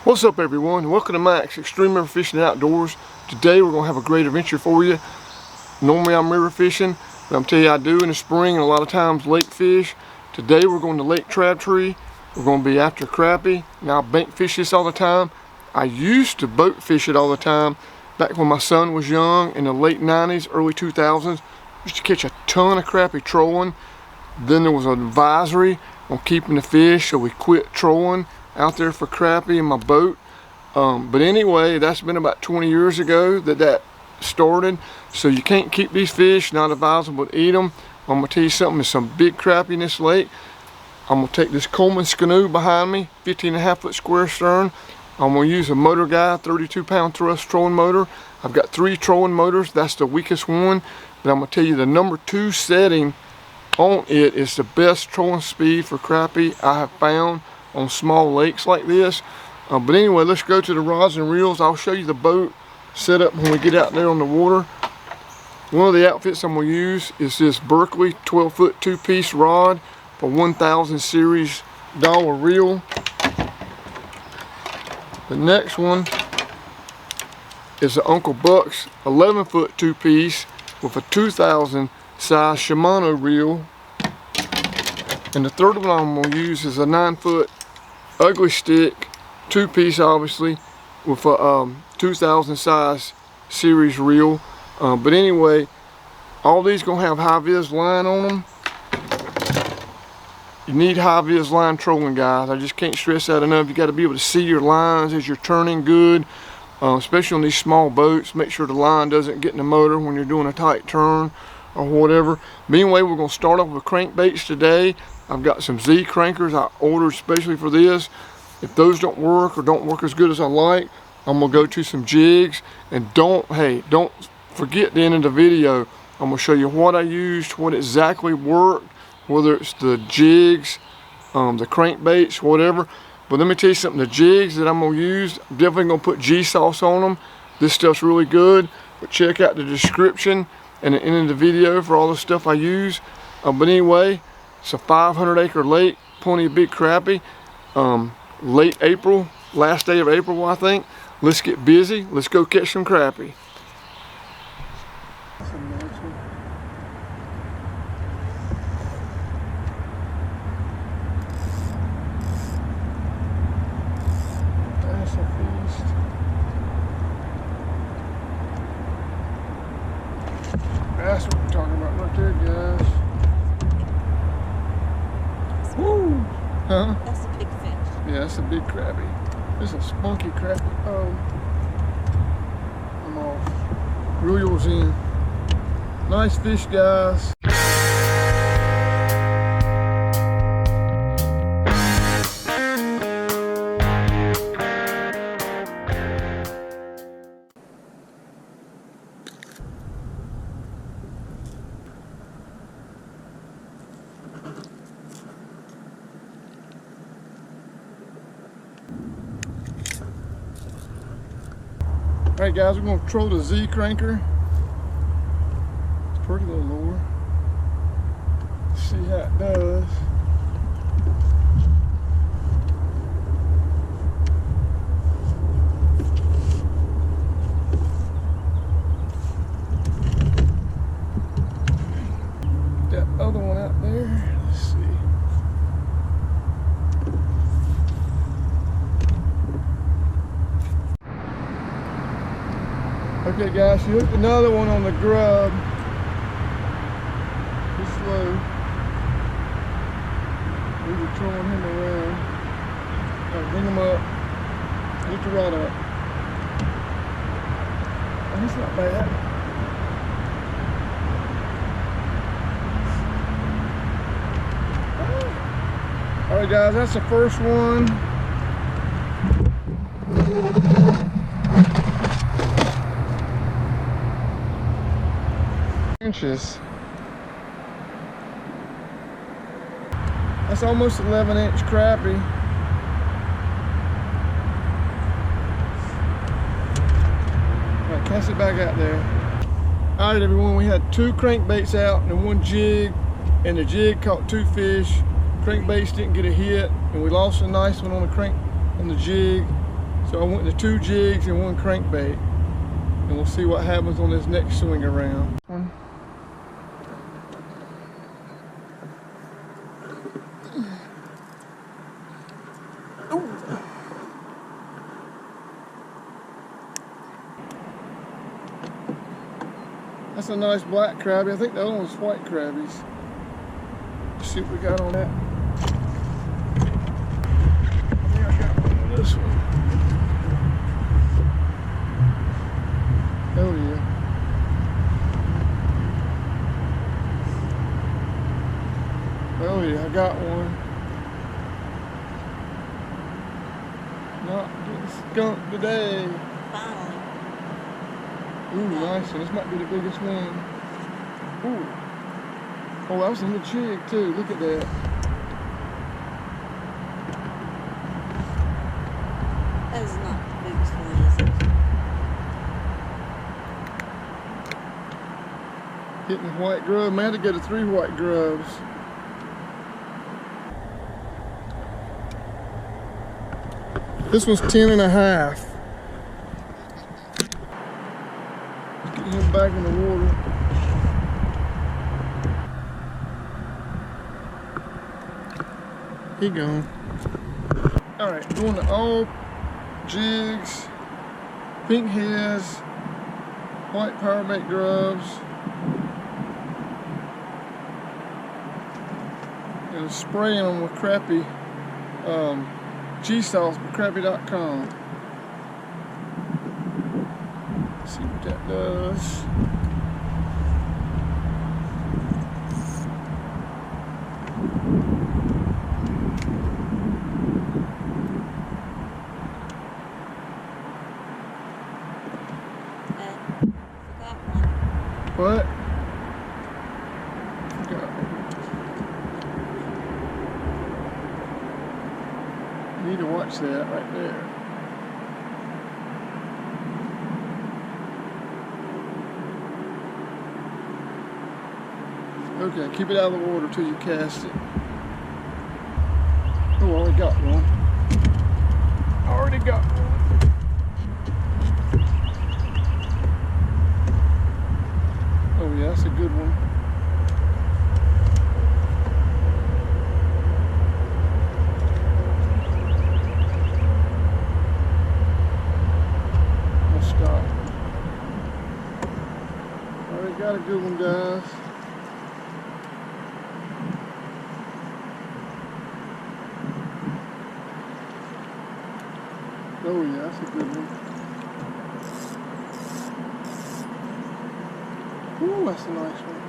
What's up everyone? Welcome to Mack's Extreme River Fishing Outdoors. Today we're going to have a great adventure for you. Normally I'm river fishing, but I'm telling you I do in the spring and a lot of times lake fish. Today we're going to Lake Crabtree. We're going to be after crappie. Now I bank fish this all the time. I used to boat fish it all the time back when my son was young in the late 90s, early 2000s. Used to catch a ton of crappie trolling. Then there was an advisory on keeping the fish, so we quit trolling out there for crappie in my boat. But anyway, that's been about 20 years ago that started. So you can't keep these fish, not advisable to eat them. I'm gonna tell you something, there's some big crappie in this lake. I'm gonna take this Colemn Scanoe behind me, 15.5 foot square stern. I'm gonna use a motor guide, 32 pound thrust trolling motor. I've got 3 trolling motors, that's the weakest one. But I'm gonna tell you the number 2 setting on it is the best trolling speed for crappie I have found on small lakes like this. But anyway, let's go to the rods and reels. I'll show you the boat setup when we get out there on the water. One of the outfits I'm going to use is this Berkeley 12 foot 2-piece rod for 1000 series dollar reel. The next one is the Uncle Buck's 11 foot 2-piece with a 2000 size Shimano reel. And the third one I'm going to use is a 9 foot ugly stick 2-piece, obviously, with a 2000 size series reel. But anyway, all these gonna have high vis line on them. You need high vis line trolling, guys. I just can't stress that enough. You got to be able to see your lines as you're turning good, especially on these small boats. Make sure the line doesn't get in the motor when you're doing a tight turn or whatever. But anyway, we're gonna start off with crankbaits today. I've got some Z crankers I ordered especially for this. If those don't work or don't work as good as I like, I'm gonna go to some jigs. And don't forget the end of the video. I'm gonna show you what I used, what exactly worked, whether it's the jigs, the crankbaits, whatever. But let me tell you something, the jigs that I'm gonna use, I'm definitely gonna put G-sauce on them. This stuff's really good, but check out the description and the end of the video for all the stuff I use. But anyway, it's a 500-acre lake, plenty of big crappie. Late April, last day of April, I think. Let's get busy. Let's go catch some crappie. That's a feast. That's what we're talking about right there, guys. Woo! Huh? That's a big fish. Yeah, that's a big crappie. This is a spunky crappie. Oh, I'm off. Reels in. Nice fish, guys. Alright guys, we're going to troll the Z cranker. It's pretty little lure. See how it does. That other one out there, let's see. Okay guys, she hooked another one on the grub. Just slow. We were trolling him around. Right, bring him up. Lift the rod up. Oh, he's not bad. Alright guys, that's the first one. Inches. That's almost 11-inch crappie. Alright, cast it back out there. Alright everyone, we had 2 crankbaits out and 1 jig, and the jig caught 2 fish. Crankbaits didn't get a hit, and we lost a nice one on the jig. So I went to 2 jigs and 1 crankbait. And we'll see what happens on this next swing around. That's a nice black crabbie. I think the other one's white crabbies. Let's see what we got on that. I think I got one on this one. Oh yeah. Oh yeah, I got one. Not getting skunked today. Finally. Ooh, nice one. This might be the biggest one. Ooh. Oh, that was a little jig too. Look at that. That is not the biggest one, is it? Hitting the white grub. Man, I had to go to 3 white grubs. This one's 10.5. Get him back in the water. He gone. Alright, going to all jigs, pink heads, white powerbait grubs, and spraying them with crappie G-sauce from crappie.com. See what that does. Forgot one. What? Forgot. You need to watch that right there. Okay, keep it out of the water till you cast it. Oh, I already got one. Already got one. Oh yeah, that's a good one. I'll stop. Already got a good one, guys. Oh yeah, that's a good one. Ooh, that's a nice one.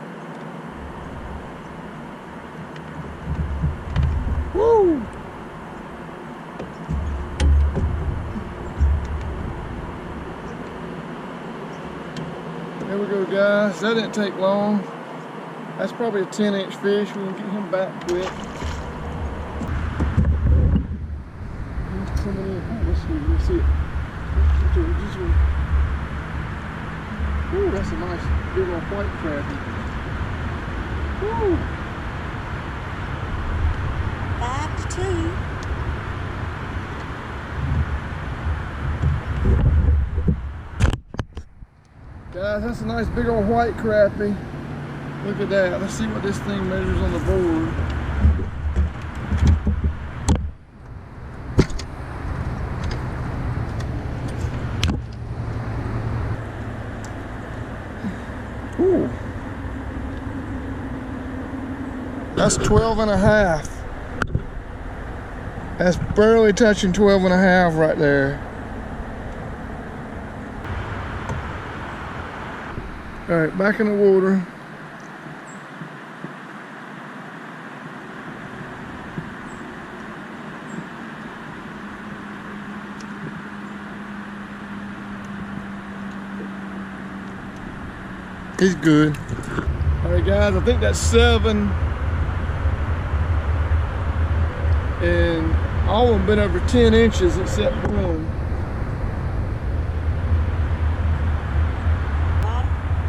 Woo! There we go, guys. That didn't take long. That's probably a 10-inch fish. We can get him back quick. Coming in. Oh, let's see it. Ooh, that's a nice big old white crappie. Ooh. 5 to 2. Guys, that's a nice big old white crappie. Look at that. Let's see what this thing measures on the board. Ooh. That's 12.5. That's barely touching 12.5 right there. All right, back in the water. He's good. All right, guys, I think that's 7. And all of them been over 10 inches except one.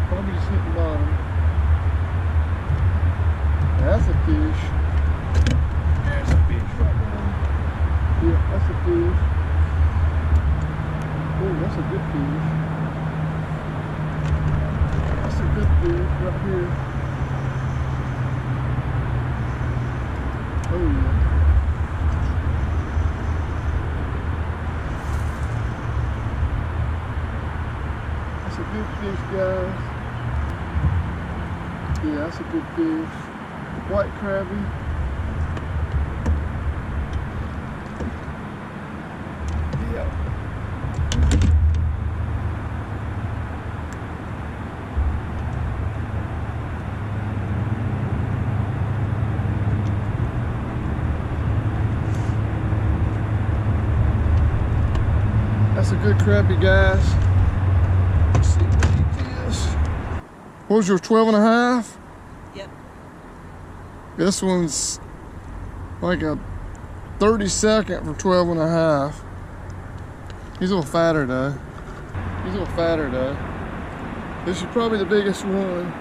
Probably just hit the bottom. That's a fish. There's a fish right there. Yeah, that's a fish. that's a good fish. That's a good fish right here. Oh yeah. That's a good fish, guys. Yeah, that's a good fish. White crappie. Yeah. That's a good crappie, guys. Let's see what he is. What was your 12 and a half? Yep. This one's like a 32nd for 12 and a half. He's a little fatter though. He's a little fatter though. This is probably the biggest one.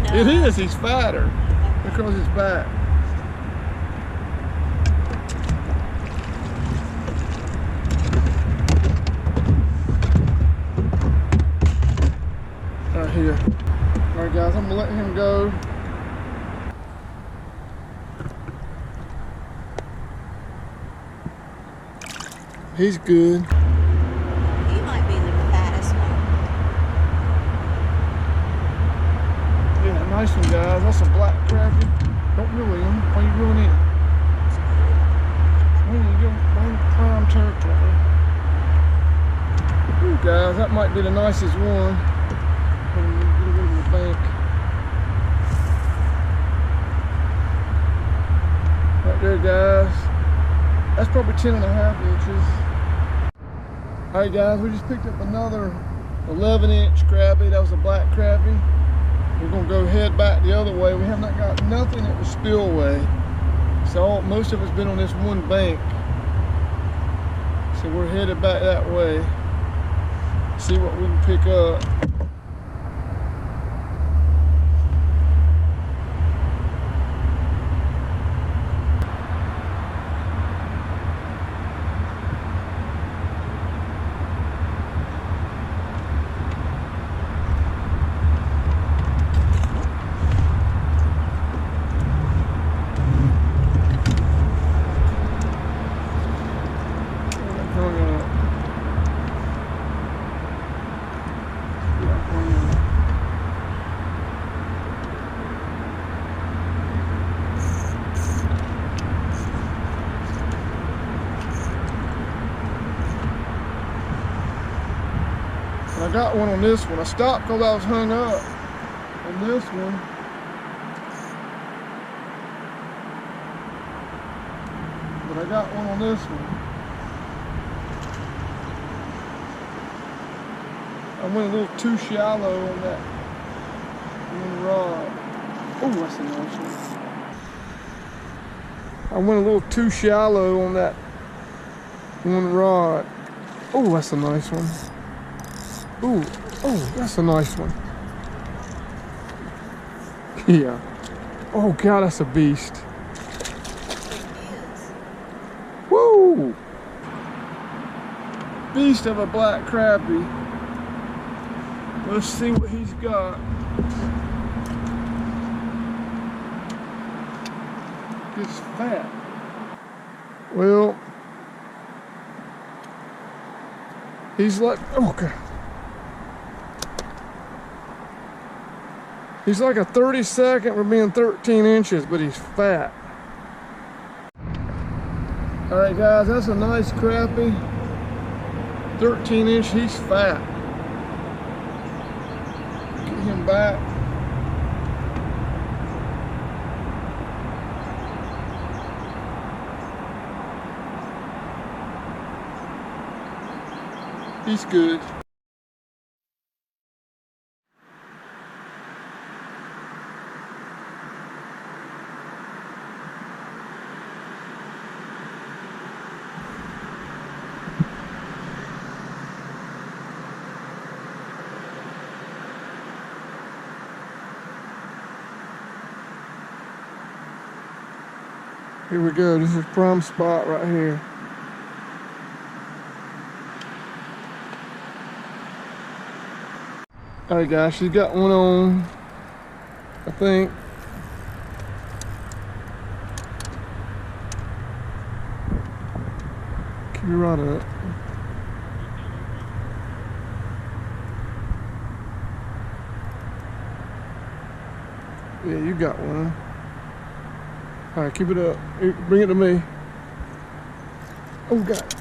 No. It is, he's fatter. Look on his back. Right here. Alright guys, I'm gonna let him go. He's good. He might be the fattest one. Yeah, nice one, guys. That's a black crappie. Don't reel him. Why you reeling it? When you go bring prime territory. Ooh, guys, that might be the nicest one. Get away from the bank. Right there, guys. That's probably 10 and a half inches. All right, guys, we just picked up another 11-inch crappie. That was a black crappie. We're gonna go head back the other way. We have not got nothing at the spillway. So most of it's been on this one bank. So we're headed back that way. See what we can pick up. I got one on this one. I stopped because I was hung up on this one. But I got one on this one. I went a little too shallow on that one rod. Oh, that's a nice one. I went a little too shallow on that one rod. Oh, that's a nice one. Ooh, oh, that's a nice one. Yeah. Oh God, that's a beast. Woo! Beast of a black crappie. Let's see what he's got. It's fat. Well, he's like, oh God. He's like a 32nd for being 13 inches, but he's fat. All right, guys, that's a nice crappie. 13 inch, he's fat. Get him back. He's good. Here we go, this is prime spot right here. All right, guys, she's got one on, I think. Keep your rod up. Yeah, you got one. All right, keep it up. Bring it to me. Oh, God.